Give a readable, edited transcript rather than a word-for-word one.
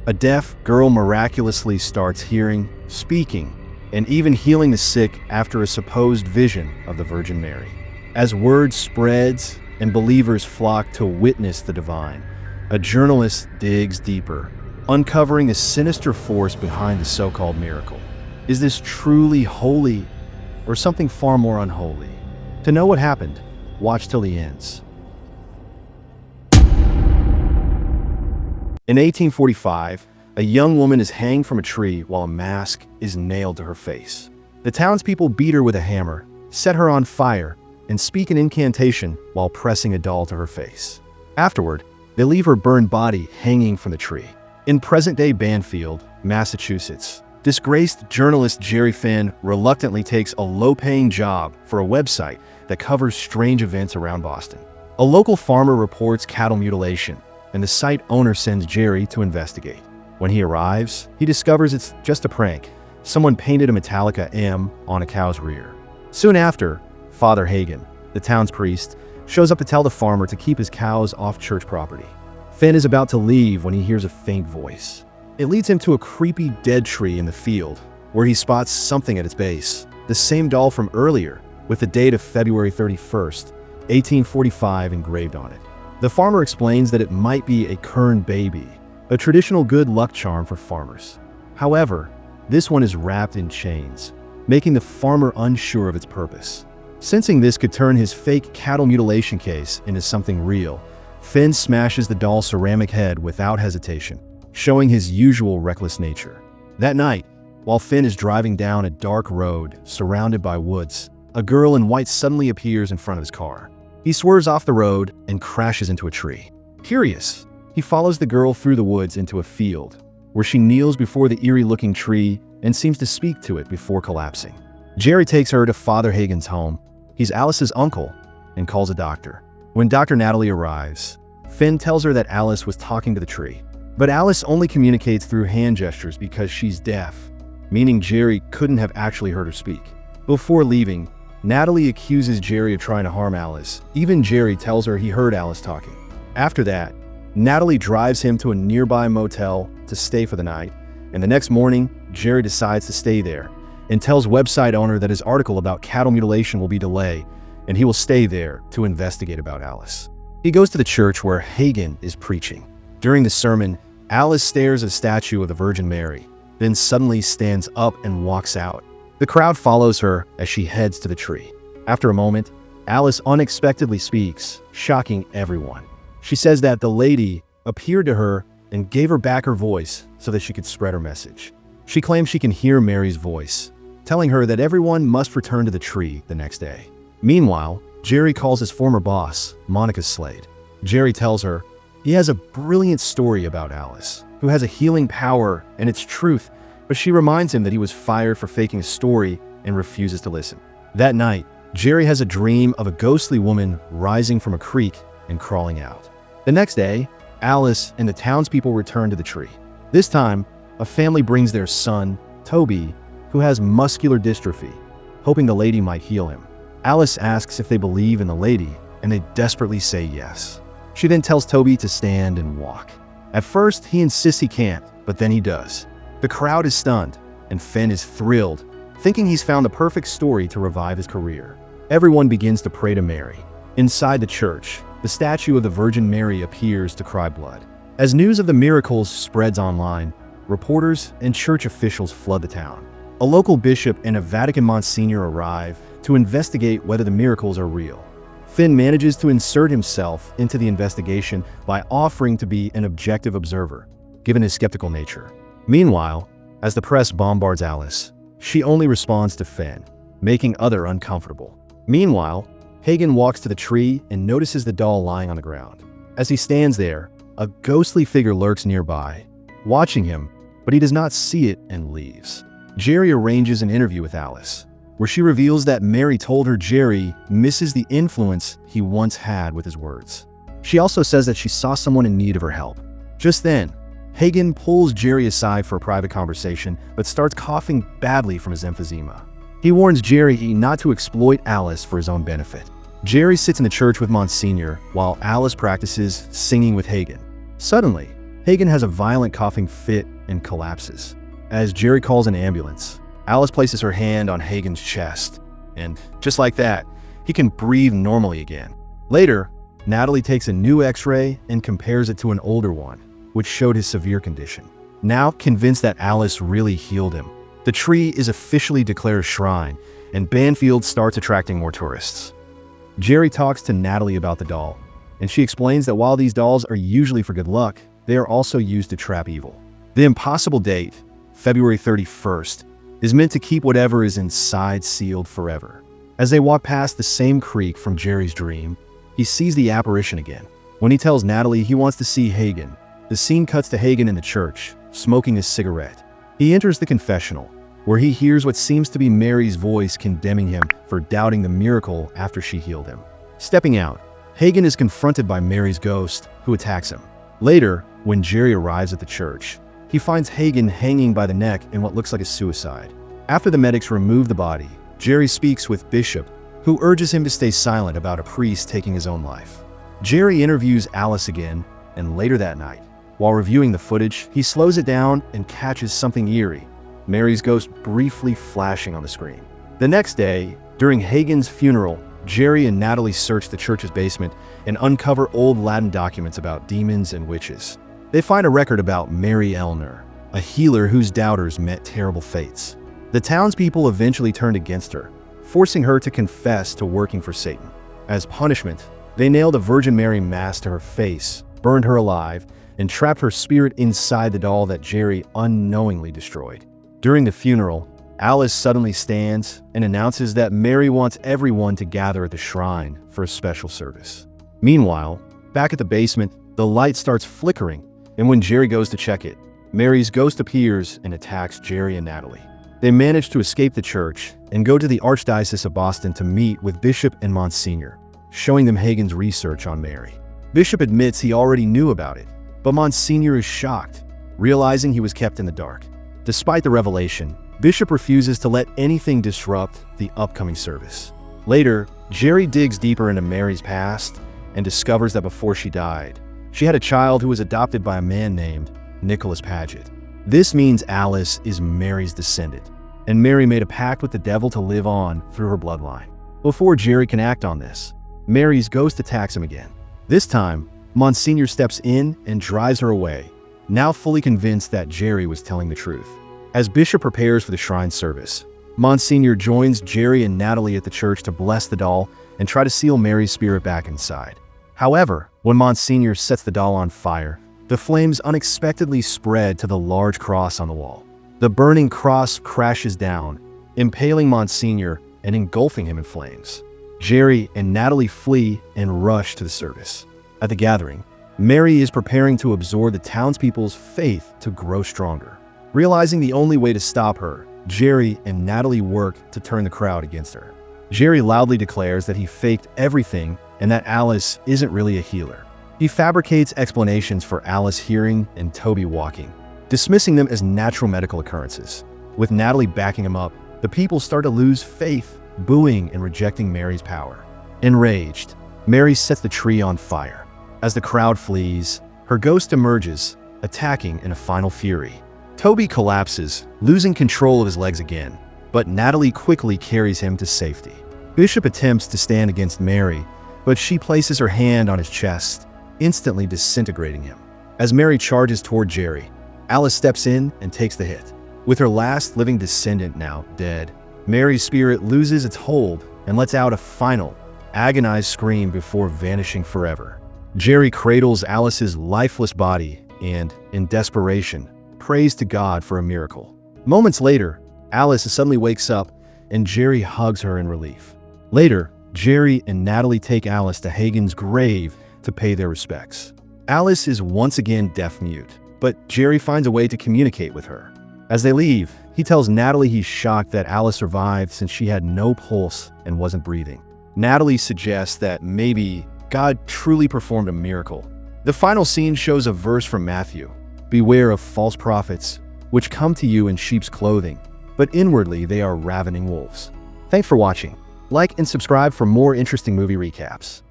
A deaf girl miraculously starts hearing, speaking, and even healing the sick after a supposed vision of the Virgin Mary. As word spreads and believers flock to witness the divine, a journalist digs deeper, uncovering the sinister force behind the so-called miracle. Is this truly holy or something far more unholy? To know what happened, watch till the ends. In 1845, a young woman is hanged from a tree while a mask is nailed to her face. The townspeople beat her with a hammer, set her on fire, and speak an incantation while pressing a doll to her face. Afterward, they leave her burned body hanging from the tree. In present-day Banfield, Massachusetts, disgraced journalist Jerry Finn reluctantly takes a low-paying job for a website that covers strange events around Boston. A local farmer reports cattle mutilation, and the site owner sends Jerry to investigate. When he arrives, he discovers it's just a prank. Someone painted a Metallica M on a cow's rear. Soon after, Father Hagen, the town's priest, shows up to tell the farmer to keep his cows off church property. Finn is about to leave when he hears a faint voice. It leads him to a creepy dead tree in the field, where he spots something at its base, the same doll from earlier, with the date of February 31st, 1845 engraved on it. The farmer explains that it might be a Kern baby, a traditional good luck charm for farmers. However, this one is wrapped in chains, making the farmer unsure of its purpose. Sensing this could turn his fake cattle mutilation case into something real, Finn smashes the doll's ceramic head without hesitation, showing his usual reckless nature. That night, while Finn is driving down a dark road surrounded by woods, a girl in white suddenly appears in front of his car. He swerves off the road and crashes into a tree. Curious, he follows the girl through the woods into a field, where she kneels before the eerie-looking tree and seems to speak to it before collapsing. Jerry takes her to Father Hagen's home. He's Alice's uncle and calls a doctor. When Dr. Natalie arrives, Finn tells her that Alice was talking to the tree. But Alice only communicates through hand gestures because she's deaf, meaning Jerry couldn't have actually heard her speak. Before leaving, Natalie accuses Jerry of trying to harm Alice. Even Jerry tells her he heard Alice talking. After that, Natalie drives him to a nearby motel to stay for the night, and the next morning, Jerry decides to stay there and tells website owner that his article about cattle mutilation will be delayed, and he will stay there to investigate about Alice. He goes to the church where Hagen is preaching. During the sermon, Alice stares at a statue of the Virgin Mary, then suddenly stands up and walks out. The crowd follows her as she heads to the tree. After a moment, Alice unexpectedly speaks, shocking everyone. She says that the lady appeared to her and gave her back her voice so that she could spread her message. She claims she can hear Mary's voice, telling her that everyone must return to the tree the next day. Meanwhile, Jerry calls his former boss, Monica Slade. Jerry tells her he has a brilliant story about Alice, who has a healing power and its truth, but she reminds him that he was fired for faking a story and refuses to listen. That night, Jerry has a dream of a ghostly woman rising from a creek and crawling out. The next day, Alice and the townspeople return to the tree. This time, a family brings their son, Toby, who has muscular dystrophy, hoping the lady might heal him. Alice asks if they believe in the lady, and they desperately say yes. She then tells Toby to stand and walk. At first, he insists he can't, but then he does. The crowd is stunned, and Finn is thrilled, thinking he's found the perfect story to revive his career. Everyone begins to pray to Mary. Inside the church, the statue of the Virgin Mary appears to cry blood. As news of the miracles spreads online, reporters and church officials flood the town. A local bishop and a Vatican Monsignor arrive to investigate whether the miracles are real. Finn manages to insert himself into the investigation by offering to be an objective observer, given his skeptical nature. Meanwhile, as the press bombards Alice, she only responds to Finn, making others uncomfortable. Meanwhile, Hagen walks to the tree and notices the doll lying on the ground. As he stands there, a ghostly figure lurks nearby, watching him, but he does not see it and leaves. Jerry arranges an interview with Alice, where she reveals that Mary told her Jerry misses the influence he once had with his words. She also says that she saw someone in need of her help. Just then, Hagen pulls Jerry aside for a private conversation, but starts coughing badly from his emphysema. He warns Jerry not to exploit Alice for his own benefit. Jerry sits in the church with Monsignor while Alice practices singing with Hagen. Suddenly, Hagen has a violent coughing fit and collapses. As Jerry calls an ambulance, Alice places her hand on Hagen's chest, and just like that, he can breathe normally again. Later, Natalie takes a new x-ray and compares it to an older one, which showed his severe condition. Now convinced that Alice really healed him, the tree is officially declared a shrine, and Banfield starts attracting more tourists. Jerry talks to Natalie about the doll, and she explains that while these dolls are usually for good luck, they are also used to trap evil. The impossible date, February 31st, is meant to keep whatever is inside sealed forever. As they walk past the same creek from Jerry's dream, he sees the apparition again. When he tells Natalie he wants to see Hagen, the scene cuts to Hagen in the church, smoking a cigarette. He enters the confessional, where he hears what seems to be Mary's voice condemning him for doubting the miracle after she healed him. Stepping out, Hagen is confronted by Mary's ghost, who attacks him. Later, when Jerry arrives at the church, he finds Hagen hanging by the neck in what looks like a suicide. After the medics remove the body, Jerry speaks with Bishop, who urges him to stay silent about a priest taking his own life. Jerry interviews Alice again, and later that night, while reviewing the footage, he slows it down and catches something eerie, Mary's ghost briefly flashing on the screen. The next day, during Hagen's funeral, Jerry and Natalie search the church's basement and uncover old Latin documents about demons and witches. They find a record about Mary Elner, a healer whose doubters met terrible fates. The townspeople eventually turned against her, forcing her to confess to working for Satan. As punishment, they nailed a Virgin Mary mask to her face, burned her alive, and trapped her spirit inside the doll that Jerry unknowingly destroyed. During the funeral, Alice suddenly stands and announces that Mary wants everyone to gather at the shrine for a special service. Meanwhile, back at the basement, the light starts flickering, and when Jerry goes to check it, Mary's ghost appears and attacks Jerry and Natalie. They manage to escape the church and go to the Archdiocese of Boston to meet with Bishop and Monsignor, showing them Hagen's research on Mary. Bishop admits he already knew about it, but Monsignor is shocked, realizing he was kept in the dark. Despite the revelation, Bishop refuses to let anything disrupt the upcoming service. Later, Jerry digs deeper into Mary's past and discovers that before she died, she had a child who was adopted by a man named Nicholas Paget. This means Alice is Mary's descendant, and Mary made a pact with the devil to live on through her bloodline. Before Jerry can act on this, Mary's ghost attacks him again. This time, Monsignor steps in and drives her away, now fully convinced that Jerry was telling the truth. As Bishop prepares for the shrine service, Monsignor joins Jerry and Natalie at the church to bless the doll and try to seal Mary's spirit back inside. However, when Monsignor sets the doll on fire, the flames unexpectedly spread to the large cross on the wall. The burning cross crashes down, impaling Monsignor and engulfing him in flames. Jerry and Natalie flee and rush to the service. At the gathering, Mary is preparing to absorb the townspeople's faith to grow stronger. Realizing the only way to stop her, Jerry and Natalie work to turn the crowd against her. Jerry loudly declares that he faked everything and that Alice isn't really a healer. He fabricates explanations for Alice hearing and Toby walking, dismissing them as natural medical occurrences. With Natalie backing him up, the people start to lose faith, booing and rejecting Mary's power. Enraged, Mary sets the tree on fire. As the crowd flees, her ghost emerges, attacking in a final fury. Toby collapses, losing control of his legs again, but Natalie quickly carries him to safety. Bishop attempts to stand against Mary, but she places her hand on his chest, instantly disintegrating him. As Mary charges toward Jerry, Alice steps in and takes the hit. With her last living descendant now dead, Mary's spirit loses its hold and lets out a final, agonized scream before vanishing forever. Jerry cradles Alice's lifeless body and, in desperation, prays to God for a miracle. Moments later, Alice suddenly wakes up and Jerry hugs her in relief. Later, Jerry and Natalie take Alice to Hagen's grave to pay their respects. Alice is once again deaf-mute, but Jerry finds a way to communicate with her. As they leave, he tells Natalie he's shocked that Alice survived since she had no pulse and wasn't breathing. Natalie suggests that maybe God truly performed a miracle. The final scene shows a verse from Matthew: "Beware of false prophets, which come to you in sheep's clothing, but inwardly they are ravening wolves." Thanks for watching. Like and subscribe for more interesting movie recaps.